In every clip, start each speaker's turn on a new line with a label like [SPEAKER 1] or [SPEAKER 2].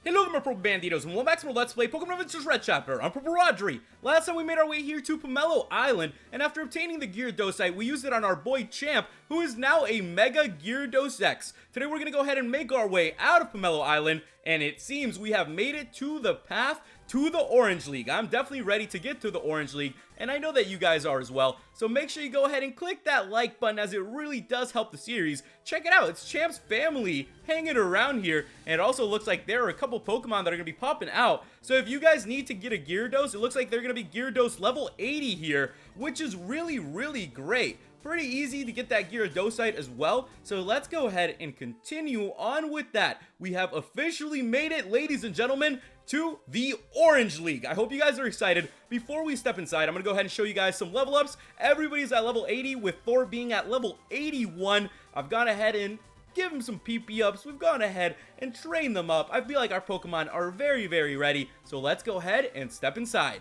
[SPEAKER 1] Hello there, my Purple Banditos, and welcome back to more Let's Play Pokemon Adventures Red Chapter. I'm PurpleRodri. Last time we made our way here to Pomelo Island, and after obtaining the Gyarados, we used it on our boy Champ, who is now a Mega Gyarados X. Today we're going to go ahead and make our way out of Pomelo Island, and it seems we have made it to the path to the Orange League. I'm definitely ready to get to the Orange League, and I know that you guys are as well. So make sure you go ahead and click that like button, as it really does help the series. Check it out, it's Champ's family hanging around here, and it also looks like there are a couple Pokemon that are going to be popping out. So if you guys need to get a Gyarados, it looks like they're going to be Gyarados level 80 here, which is really great. Pretty easy to get that Gyarados as well, so let's go ahead and continue on with that. We have officially made it, ladies and gentlemen, to the Orange League. I hope you guys are excited. Before we step inside, I'm going to go ahead and show you guys some level ups. Everybody's at level 80, with Thor being at level 81. I've gone ahead and give them some PP ups. We've gone ahead and trained them up. I feel like our Pokemon are very ready, so let's go ahead and step inside.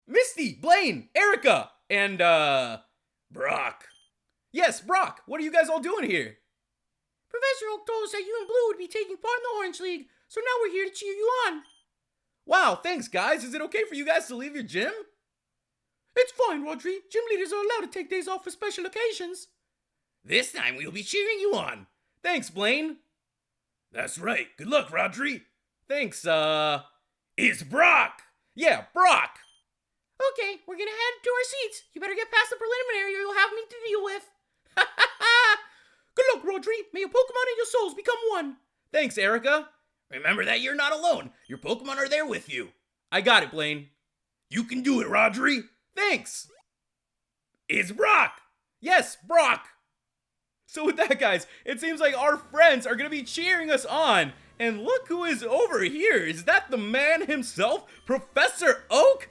[SPEAKER 1] Misty, Blaine, Erica, and, Brock. Yes, Brock, what are you guys all doing here?
[SPEAKER 2] Professor Oak told us that you and Blue would be taking part in the Orange League, so now we're here to cheer you on.
[SPEAKER 1] Wow, thanks guys. Is it okay for you guys to leave your gym?
[SPEAKER 2] It's fine, Rodri. Gym leaders are allowed to take days off for special occasions.
[SPEAKER 3] This time we'll be cheering you on.
[SPEAKER 1] Thanks, Blaine.
[SPEAKER 3] That's right. Good luck, Rodri.
[SPEAKER 1] Thanks,
[SPEAKER 3] It's Brock!
[SPEAKER 1] Yeah, Brock!
[SPEAKER 2] Okay, we're gonna head to our seats. You better get past the preliminary or you'll have me to deal with. Good luck, Rodri. May your Pokemon and your souls become one.
[SPEAKER 1] Thanks, Erica.
[SPEAKER 3] Remember that you're not alone. Your Pokemon are there with you.
[SPEAKER 1] I got it, Blaine.
[SPEAKER 3] You can do it, Rodri.
[SPEAKER 1] Thanks.
[SPEAKER 3] It's Brock!
[SPEAKER 1] Yes, Brock! So with that, guys, it seems like our friends are going to be cheering us on. And look who is over here. Is that the man himself, Professor Oak?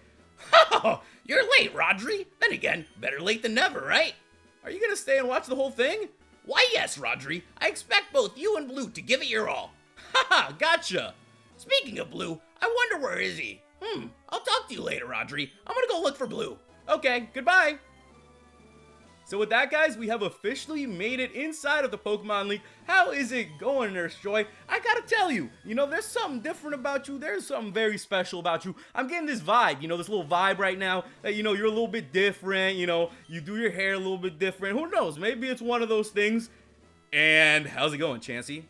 [SPEAKER 3] Oh, you're late, Rodri. Then again, better late than never, right?
[SPEAKER 1] Are you going to stay and watch the whole thing?
[SPEAKER 3] Why, yes, Rodri. I expect both you and Blue to give it your all.
[SPEAKER 1] Haha, gotcha.
[SPEAKER 3] Speaking of Blue, I wonder where is he? I'll talk to you later, Rodri. I'm gonna go look for Blue.
[SPEAKER 1] Okay, goodbye. So with that, guys, we have officially made it inside of the Pokemon League. How is it going, Nurse Joy? I gotta tell you, there's something different about you. There's something very special about you. I'm getting this vibe, this little vibe right now that, you're a little bit different, you do your hair a little bit different. Who knows? Maybe it's one of those things. And how's it going, Chansey?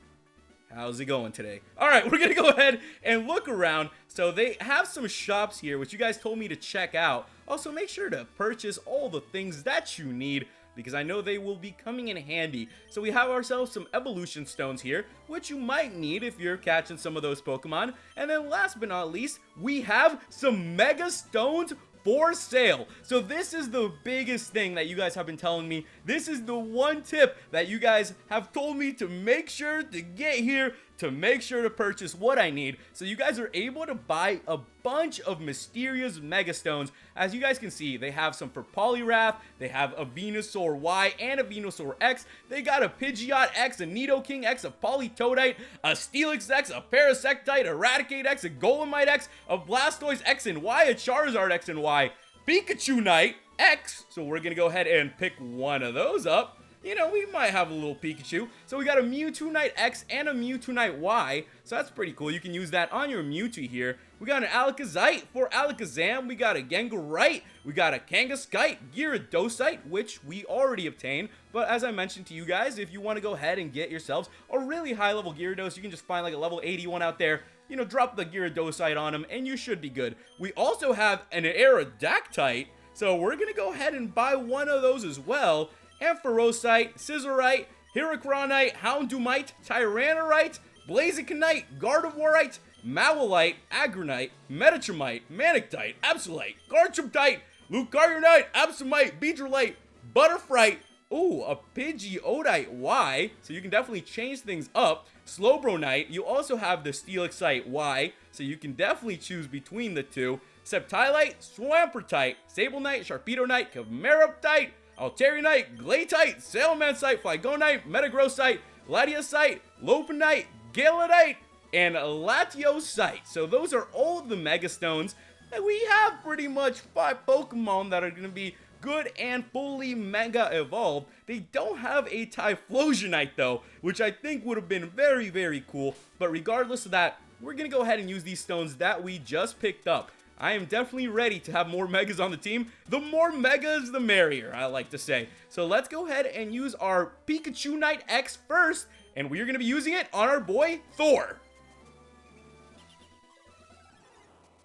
[SPEAKER 1] How's it going today? Alright, we're gonna go ahead and look around. So they have some shops here, which you guys told me to check out. Also, make sure to purchase all the things that you need, because I know they will be coming in handy. So we have ourselves some evolution stones here, which you might need if you're catching some of those Pokemon. And then last but not least, we have some Mega Stones for sale. So this is the biggest thing that you guys have been telling me. This is the one tip that you guys have told me to make sure to get here, to make sure to purchase what I need. So you guys are able to buy a bunch of mysterious Mega Stones. As you guys can see, they have some for Poliwrath, they have a Venusaur Y and a Venusaur X, they got a Pidgeot X, a Nidoking X, a Politoadite, a Steelix X, a Parasectite, a Raticate X, a Golemite X, a Blastoise X and Y, a Charizard X and Y, Pikachu Knight X, so we're gonna go ahead and pick one of those up. We might have a little Pikachu. So we got a Mewtwo Knight X and a Mewtwo Knight Y. So that's pretty cool. You can use that on your Mewtwo here. We got an Alakazite for Alakazam. We got a Gengarite. We got a Kangaskite, Gyarados, which we already obtained. But as I mentioned to you guys, if you want to go ahead and get yourselves a really high level Gyarados, you can just find like a level 81 out there. Drop the Gyarados on them and you should be good. We also have an Aerodactyl. So we're going to go ahead and buy one of those as well. Ampharosite, Scissorite, Heracronite, Houndoomite, Tyrannorite, Blazikenite, Gardevoirite, Mawilite, Agronite, Metatramite, Manectite, Absolite, Garchomtite, Lucarionite, Absomite, Beedrillite, Butterfrite, ooh, a Pidgeotite Y, so you can definitely change things up. Slowbronite, you also have the Steelixite Y, so you can definitely choose between the two. Sceptilite, Swampert, Sablenite, Sharpedo-Knight, Cameraptite, Altarinite, Glaytite, Salamancite, Flygonite, Metagrossite, Latiasite, Lopunite, Galadite, and Latiosite. So those are all of the Mega Stones. And we have pretty much 5 Pokemon that are going to be good and fully Mega Evolved. They don't have a Typhlosionite though, which I think would have been very, very cool. But regardless of that, we're going to go ahead and use these stones that we just picked up. I am definitely ready to have more Megas on the team. The more Megas, the merrier, I like to say. So let's go ahead and use our Pikachu Knight X first, and we're going to be using it on our boy, Thor.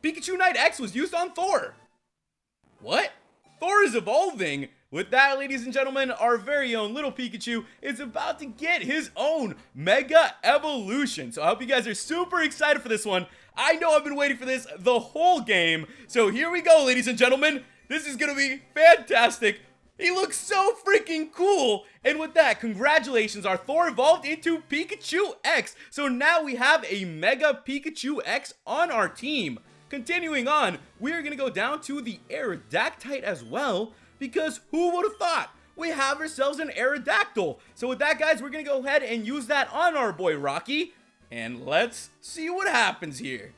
[SPEAKER 1] Pikachu Knight X was used on Thor. What? Thor is evolving. With that, ladies and gentlemen, our very own little Pikachu is about to get his own Mega Evolution. So I hope you guys are super excited for this one. I know I've been waiting for this the whole game. So here we go, ladies and gentlemen. This is going to be fantastic. He looks so freaking cool. And with that, congratulations, our Thor evolved into Pikachu X. So now we have a Mega Pikachu X on our team. Continuing on, we're going to go down to the Aerodactyl as well, because who would have thought? We have ourselves an Aerodactyl. So with that, guys, we're going to go ahead and use that on our boy Rocky. And let's see what happens here.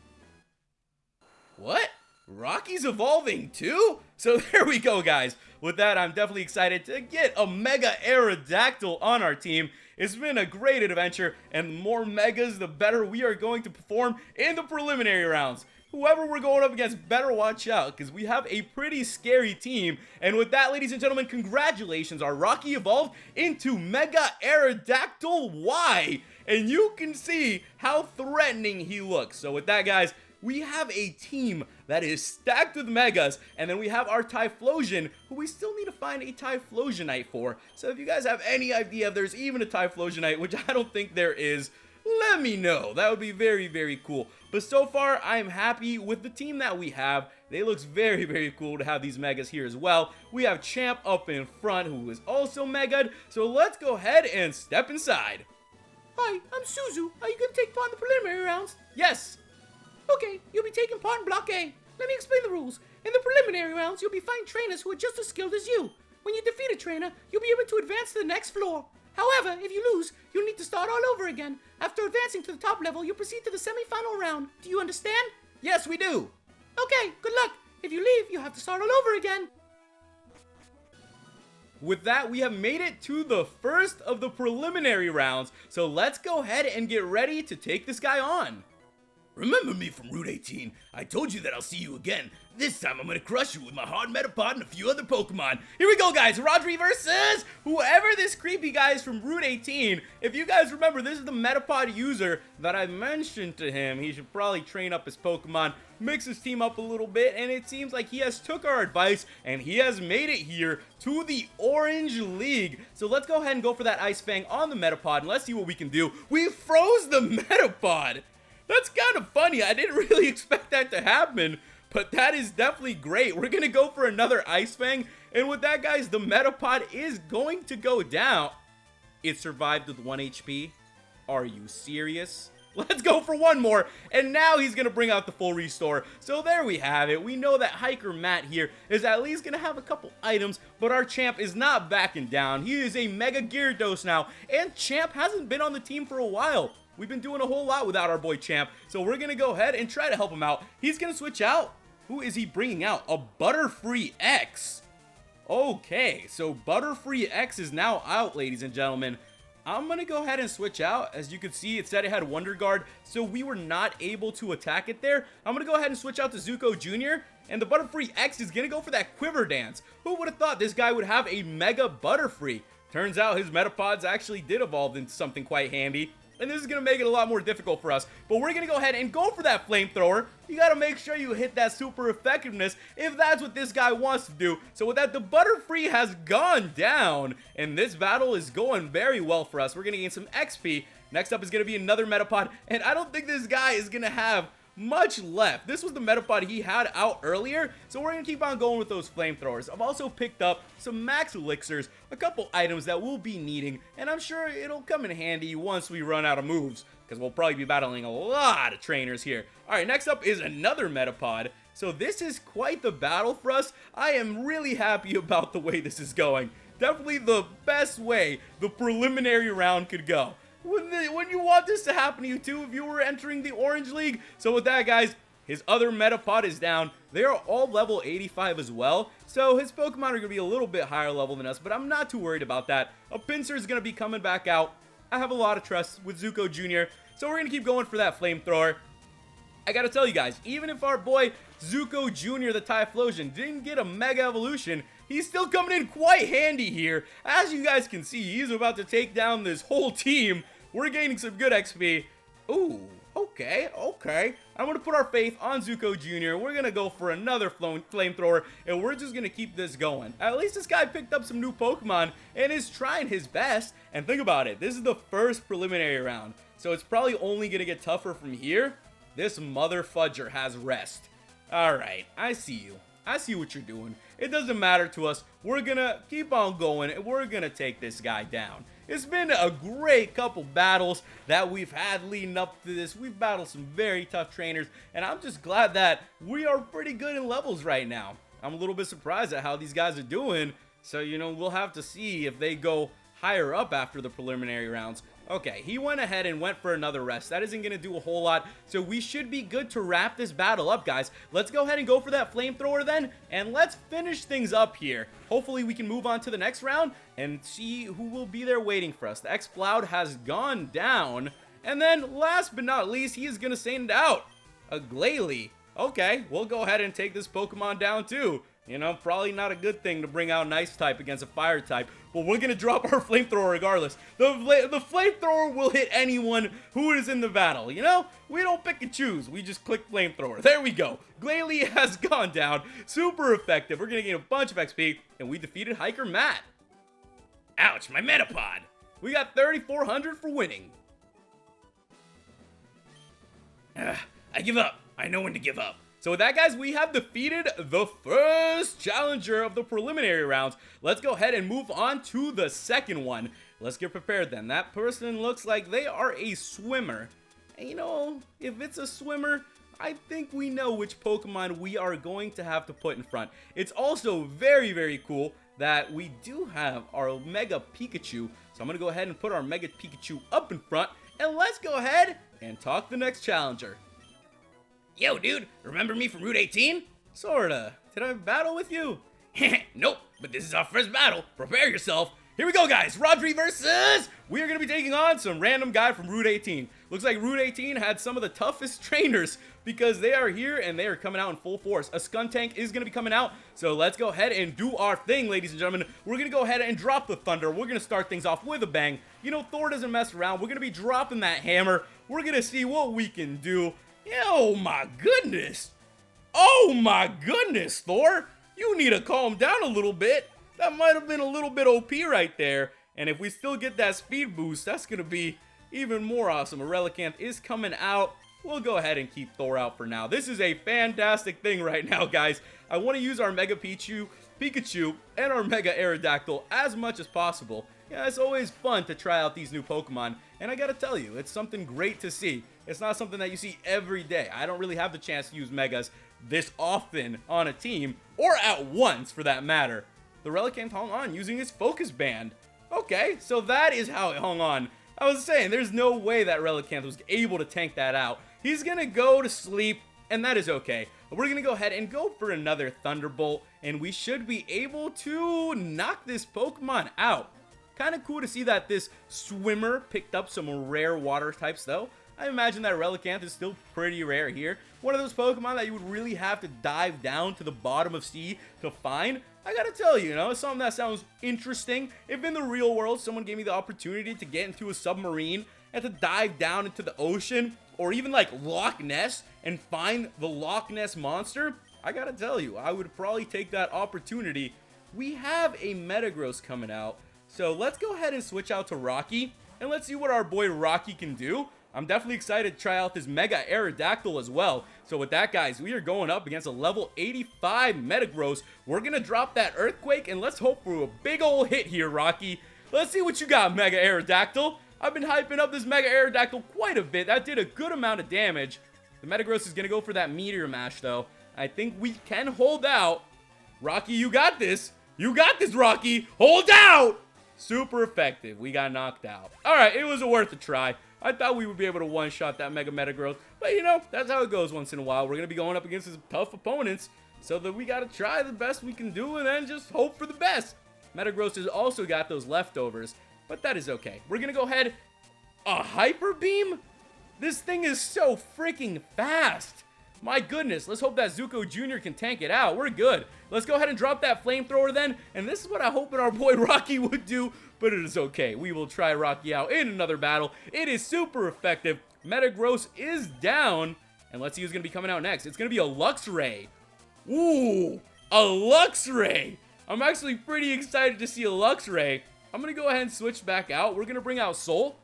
[SPEAKER 1] What? Rocky's evolving too? So there we go, guys. With that, I'm definitely excited to get a Mega Aerodactyl on our team. It's been a great adventure, and the more Megas, the better we are going to perform in the preliminary rounds. Whoever we're going up against better watch out, because we have a pretty scary team. And with that, ladies and gentlemen, congratulations. Our Rocky evolved into Mega Aerodactyl Y. And you can see how threatening he looks. So with that, guys, we have a team that is stacked with Megas. And then we have our Typhlosion, who we still need to find a Typhlosionite for. So if you guys have any idea if there's even a Typhlosionite, which I don't think there is, let me know. That would be very, very cool. But so far, I am happy with the team that we have. They looks very, very cool to have these Megas here as well. We have Champ up in front, who is also Mega'd. So let's go ahead and step inside.
[SPEAKER 2] Hi, I'm Suzu. Are you going to take part in the preliminary rounds?
[SPEAKER 1] Yes.
[SPEAKER 2] Okay, you'll be taking part in Block A. Let me explain the rules. In the preliminary rounds, you'll be fighting trainers who are just as skilled as you. When you defeat a trainer, you'll be able to advance to the next floor. However, if you lose, you'll need to start all over again. After advancing to the top level, you'll proceed to the semi-final round. Do you understand?
[SPEAKER 1] Yes, we do.
[SPEAKER 2] Okay, good luck. If you leave, you'll have to start all over again.
[SPEAKER 1] With that, we have made it to the first of the preliminary rounds. So let's go ahead and get ready to take this guy on.
[SPEAKER 3] Remember me from Route 18? I told you that I'll see you again. This time I'm gonna crush you with my hard Metapod and a few other Pokemon.
[SPEAKER 1] Here we go, guys. Rodri versus whoever this creepy guy is from Route 18. If you guys remember, this is the Metapod user that I mentioned to him. He should probably train up his Pokemon, mix his team up a little bit, and it seems like he has took our advice and he has made it here to the Orange League. So let's go ahead and go for that Ice Fang on the Metapod, and let's see what we can do. We froze the Metapod. That's kind of funny. I didn't really expect that to happen, but that is definitely great. We're going to go for another Ice Fang, and with that, guys, the Metapod is going to go down. It survived with 1 HP. Are you serious? Let's go for one more, and now he's going to bring out the full restore. So there we have it. We know that Hiker Matt here is at least going to have a couple items, but our Champ is not backing down. He is a Mega Gyarados now, and Champ hasn't been on the team for a while. We've been doing a whole lot without our boy Champ, so we're going to go ahead and try to help him out. He's going to switch out. Who is he bringing out? A Butterfree X. Okay, so Butterfree X is now out, ladies and gentlemen. I'm going to go ahead and switch out. As you can see, it said it had Wonder Guard, so we were not able to attack it there. I'm going to go ahead and switch out to Zuko Jr., and the Butterfree X is going to go for that Quiver Dance. Who would have thought this guy would have a Mega Butterfree? Turns out his Metapods actually did evolve into something quite handy. And this is going to make it a lot more difficult for us. But we're going to go ahead and go for that Flamethrower. You got to make sure you hit that super effectiveness if that's what this guy wants to do. So with that, the Butterfree has gone down. And this battle is going very well for us. We're going to gain some XP. Next up is going to be another Metapod. And I don't think this guy is going to have much left. This was the Metapod he had out earlier, so we're gonna keep on going with those Flamethrowers. I've also picked up some Max Elixirs, a couple items that we'll be needing, and I'm sure it'll come in handy once we run out of moves, because we'll probably be battling a lot of trainers here. Alright, next up is another Metapod. So this is quite the battle for us. I am really happy about the way this is going. Definitely the best way the preliminary round could go. When you want this to happen to you too, if you were entering the Orange League. So with that, guys, His other Metapod is down. They are all level 85 as well, so his Pokemon are going to be a little bit higher level than us, but I'm not too worried about that. A Pinsir is going to be coming back out. I have a lot of trust with Zuko Jr., so we're going to keep going for that Flamethrower. I gotta tell you guys, even if our boy Zuko Jr., the Typhlosion, didn't get a Mega Evolution, he's still coming in quite handy here. As you guys can see, he's about to take down this whole team. We're gaining some good XP. Ooh, okay. I'm gonna put our faith on Zuko Jr. We're gonna go for another Flamethrower, and we're just gonna keep this going. At least this guy picked up some new Pokemon and is trying his best. And think about it, this is the first preliminary round, so it's probably only gonna get tougher from here. This mother fudger has rest. Alright, I see you. I see what you're doing. It doesn't matter to us. We're gonna keep on going, and we're gonna take this guy down. It's been a great couple battles that we've had leading up to this. We've battled some very tough trainers, and I'm just glad that we are pretty good in levels right now. I'm a little bit surprised at how these guys are doing, so, you know, we'll have to see if they go higher up after the preliminary rounds. Okay, he went ahead and went for another rest. That isn't going to do a whole lot, so we should be good to wrap this battle up, guys. Let's go ahead and go for that Flamethrower then, and let's finish things up here. Hopefully, we can move on to the next round and see who will be there waiting for us. The X-Cloud has gone down, and then last but not least, he is going to send out a Glalie. Okay, we'll go ahead and take this Pokemon down too. You know, probably not a good thing to bring out an Ice type against a Fire type, but we're going to drop our Flamethrower regardless. The Flamethrower will hit anyone who is in the battle, you know? We don't pick and choose. We just click Flamethrower. There we go. Glalie has gone down. Super effective. We're going to gain a bunch of XP, and we defeated Hiker Matt.
[SPEAKER 3] Ouch, my Metapod.
[SPEAKER 1] We got 3,400 for winning.
[SPEAKER 3] I give up. I know when to give up.
[SPEAKER 1] So with that, guys, we have defeated the first challenger of the preliminary rounds. Let's go ahead and move on to the second one. Let's get prepared then. That person looks like they are a swimmer. And you know, if it's a swimmer, I think we know which Pokemon we are going to have to put in front. It's also very, very cool that we do have our Mega Pikachu. So I'm going to go ahead and put our Mega Pikachu up in front. And let's go ahead and talk the next challenger.
[SPEAKER 3] Yo, dude, remember me from Route 18?
[SPEAKER 1] Sorta. Did I battle with you?
[SPEAKER 3] Nope, but this is our first battle. Prepare yourself.
[SPEAKER 1] Here we go, guys. Rodri versus... We are going to be taking on some random guy from Route 18. Looks like Route 18 had some of the toughest trainers because they are here and they are coming out in full force. A Skuntank is going to be coming out, so let's go ahead and do our thing, ladies and gentlemen. We're going to go ahead and drop the Thunder. We're going to start things off with a bang. You know, Thor doesn't mess around. We're going to be dropping that hammer. We're going to see what we can do. Oh my goodness. Oh my goodness, Thor. You need to calm down a little bit. That might have been a little bit OP right there. And if we still get that speed boost, that's going to be even more awesome. A Relicanth is coming out. We'll go ahead and keep Thor out for now. This is a fantastic thing right now, guys. I want to use our Mega Pikachu and our Mega Aerodactyl as much as possible. Yeah, it's always fun to try out these new Pokemon. And I gotta tell you, it's something great to see. It's not something that you see every day. I don't really have the chance to use Megas this often on a team, or at once for that matter. The Relicanth hung on using his Focus Band. Okay, so that is how it hung on. I was saying, there's no way that Relicanth was able to tank that out. He's gonna go to sleep, and that is okay. We're gonna go ahead and go for another Thunderbolt, and we should be able to knock this Pokemon out. Kind of cool to see that this swimmer picked up some rare water types, though. I imagine that Relicanth is still pretty rare here. One of those Pokemon that you would really have to dive down to the bottom of sea to find. I gotta tell you, you know, something that sounds interesting. If in the real world someone gave me the opportunity to get into a submarine and to dive down into the ocean, or even like Loch Ness and find the Loch Ness monster, I gotta tell you, I would probably take that opportunity. We have a Metagross coming out, so let's go ahead and switch out to Rocky, and let's see what our boy Rocky can do. I'm definitely excited to try out this Mega Aerodactyl as well. So with that, guys, we are going up against a level 85 Metagross. We're going to drop that Earthquake, and let's hope for a big old hit here, Rocky. Let's see what you got, Mega Aerodactyl. I've been hyping up this Mega Aerodactyl quite a bit. That did a good amount of damage. The Metagross is going to go for that Meteor Mash, though. I think we can hold out. Rocky, you got this. You got this, Rocky. Hold out. Super effective. We got knocked out. All right, it was worth a try. I thought we would be able to one-shot that Mega Metagross. But, you know, that's how it goes once in a while. We're going to be going up against some tough opponents. So that we got to try the best we can do and then just hope for the best. Metagross has also got those leftovers. But that is okay. We're going to go ahead. A Hyper Beam? This thing is so freaking fast. My goodness, let's hope that Zuko Jr. can tank it out. We're good. Let's go ahead and drop that flamethrower then. And this is what I hope our boy Rocky would do, but it is okay. We will try Rocky out in another battle. It is super effective. Metagross is down. And let's see who's going to be coming out next. It's going to be a Luxray. Ooh, a Luxray. I'm actually pretty excited to see a Luxray. I'm going to go ahead and switch back out. We're going to bring out Soul.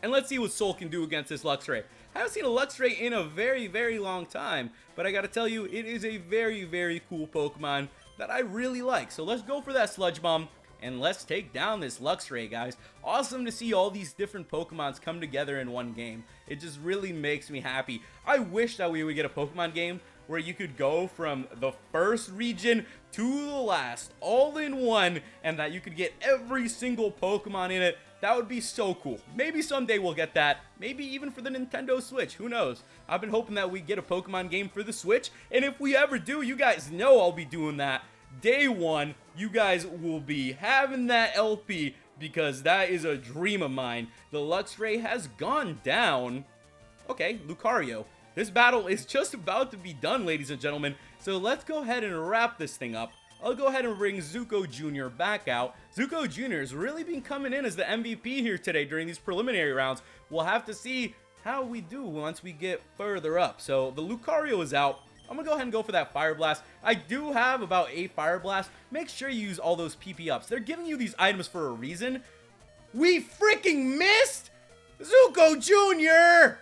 [SPEAKER 1] And let's see what Soul can do against this Luxray. I haven't seen a Luxray in a very, very long time. But I gotta tell you, it is a very, very cool Pokemon that I really like. So let's go for that Sludge Bomb. And let's take down this Luxray, guys. Awesome to see all these different Pokemons come together in one game. It just really makes me happy. I wish that we would get a Pokemon game where you could go from the first region to the last, all in one, and that you could get every single Pokemon in it. That would be so cool. Maybe someday we'll get that. Maybe even for the Nintendo Switch. Who knows? I've been hoping that we get a Pokemon game for the Switch. And if we ever do, you guys know I'll be doing that. Day one, you guys will be having that LP because that is a dream of mine. The Luxray has gone down. Okay, Lucario. This battle is just about to be done, ladies and gentlemen. So let's go ahead and wrap this thing up. I'll go ahead and bring Zuko Jr. back out. Zuko Jr. has really been coming in as the MVP here today during these preliminary rounds. We'll have to see how we do once we get further up. So the Lucario is out. I'm going to go ahead and go for that Fire Blast. I do have about 8 Fire Blasts. Make sure you use all those PP ups. They're giving you these items for a reason. We freaking missed! Zuko Jr.!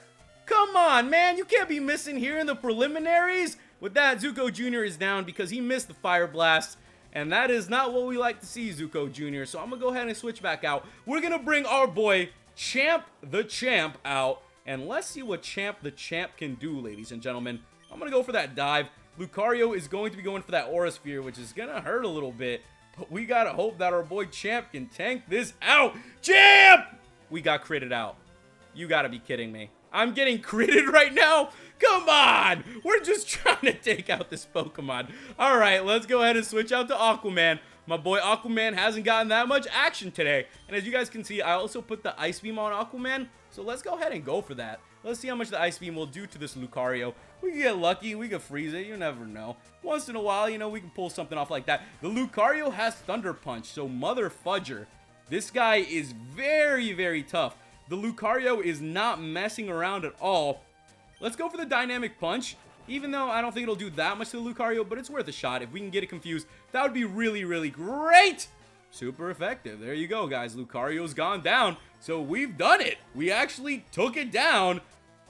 [SPEAKER 1] Come on, man. You can't be missing here in the preliminaries. With that, Zuko Jr. is down because he missed the Fire Blast. And that is not what we like to see, Zuko Jr. So I'm going to go ahead and switch back out. We're going to bring our boy, Champ the Champ, out. And let's see what Champ the Champ can do, ladies and gentlemen. I'm going to go for that dive. Lucario is going to be going for that Aura Sphere, which is going to hurt a little bit. But we got to hope that our boy Champ can tank this out. Champ! We got critted out. You got to be kidding me. I'm getting critted right now? Come on! We're just trying to take out this Pokemon. Alright, let's go ahead and switch out to Aquaman. My boy Aquaman hasn't gotten that much action today. And as you guys can see, I also put the Ice Beam on Aquaman. So let's go ahead and go for that. Let's see how much the Ice Beam will do to this Lucario. We can get lucky. We can freeze it. You never know. Once in a while, you know, we can pull something off like that. The Lucario has Thunder Punch. So mother fudger. This guy is very, very tough. The Lucario is not messing around at all. Let's go for the Dynamic Punch. Even though I don't think it'll do that much to the Lucario, but it's worth a shot. If we can get it confused, that would be really, really great. Super effective. There you go, guys. Lucario's gone down. So we've done it. We actually took it down.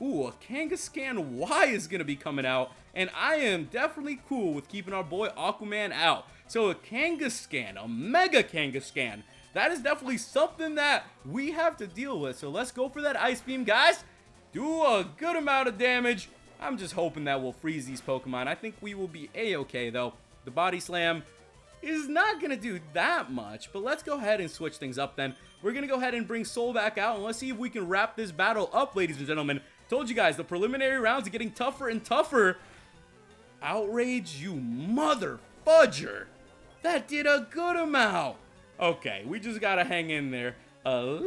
[SPEAKER 1] Ooh, a Kangaskhan Y is going to be coming out. And I am definitely cool with keeping our boy Aquaman out. So a Kangaskhan, a Mega Kangaskhan. That is definitely something that we have to deal with. So let's go for that Ice Beam, guys. Do a good amount of damage. I'm just hoping that we'll freeze these Pokemon. I think we will be A-okay, though. The Body Slam is not going to do that much. But let's go ahead and switch things up then. We're going to go ahead and bring Soul back out. And let's see if we can wrap this battle up, ladies and gentlemen. Told you guys, the preliminary rounds are getting tougher and tougher. Outrage, you mother fudger. That did a good amount. Okay, we just gotta hang in there a little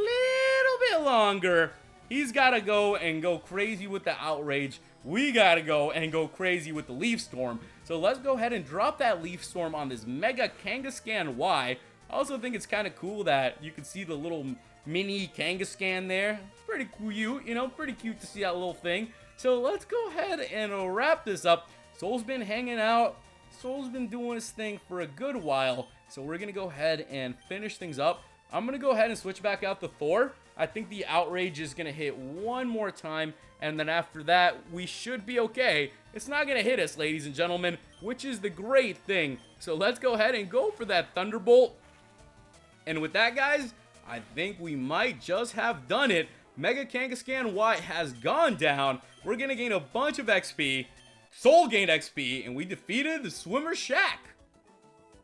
[SPEAKER 1] bit longer. He's gotta go and go crazy with the Outrage. We gotta go and go crazy with the Leaf Storm. So let's go ahead and drop that Leaf Storm on this Mega Kangaskhan Y. I also think it's kind of cool that you can see the little mini Kangaskhan there. Pretty cute, you know, pretty cute to see that little thing. So let's go ahead and wrap this up. Soul's been hanging out. Soul's been doing his thing for a good while. So we're going to go ahead and finish things up. I'm going to go ahead and switch back out to Thor. I think the Outrage is going to hit one more time. And then after that, we should be okay. It's not going to hit us, ladies and gentlemen, which is the great thing. So let's go ahead and go for that Thunderbolt. And with that, guys, I think we might just have done it. Mega Kangaskhan Y has gone down. We're going to gain a bunch of XP. Soul gained XP, and we defeated the Swimmer Shack.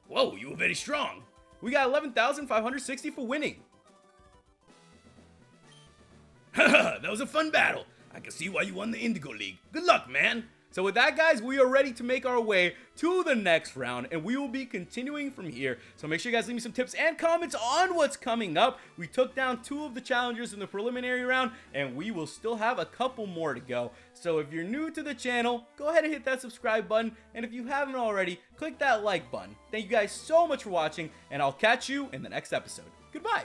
[SPEAKER 3] Whoa, you were very strong.
[SPEAKER 1] We got 11,560 for winning.
[SPEAKER 3] That was a fun battle. I can see why you won the Indigo League. Good luck, man.
[SPEAKER 1] So with that, guys, we are ready to make our way to the next round, and we will be continuing from here. So make sure you guys leave me some tips and comments on what's coming up. We took down 2 of the challengers in the preliminary round, and we will still have a couple more to go. So if you're new to the channel, go ahead and hit that subscribe button, and if you haven't already, click that like button. Thank you guys so much for watching, and I'll catch you in the next episode. Goodbye.